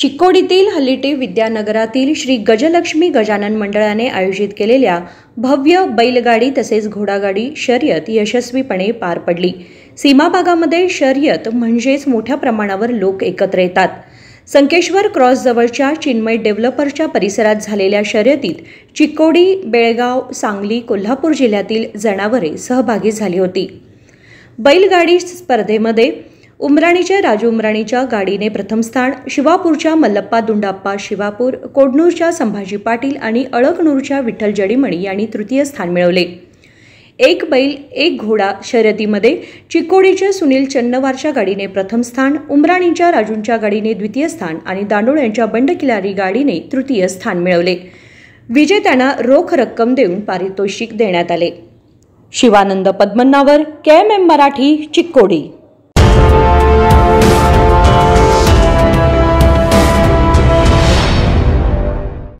चिक्कोडीतील हल्लीटे विद्यानगरातील श्री गजलक्ष्मी गजानन मंडळाने आयोजित केलेल्या भव्य बैलगाडी तसेच घोडागाडी शर्यत यशस्वीपणे पार पडली। सीमा भागामध्ये शर्यत म्हणजेच मोठ्या प्रमाणावर लोक एकत्र येतात। संकेश्वर क्रॉस जवळच्या चिन्मय डेव्हलपर्सच्या परिसरात झालेल्या शर्यतीत चिक्कोडी, बेळगाव, सांगली, कोल्हापूर जिल्ह्यातील जनावरे सहभागी झाली होती। बैलगाडी स्पर्धेमध्ये उमराणीच्या राजू उमराणीच्या गाडीने प्रथम स्थान, शिवापूरच्या मल्लप्पा दुंडाप्पा शिवापूर, कोडनूरच्या संभाजी पाटील आणि अळकनूरच्या विठ्ठल जडीमणी यांनी तृतीय स्थान मिळवले। एक बैल एक घोडा शर्यतीमध्ये चिक्कोडीच्या सुनील चन्नवारच्या गाडीने प्रथम स्थान, उमराणीच्या राजूंच्या गाडीने द्वितीय स्थान आणि दांडोळ्यांच्या बंडकिलारी गाडीने तृतीय स्थान मिळवले। विजेत्यांना रोख रक्कम देऊन पारितोषिक देण्यात आले। शिवानंद पद्मनावर, KMM मराठी, चिक्कोडी।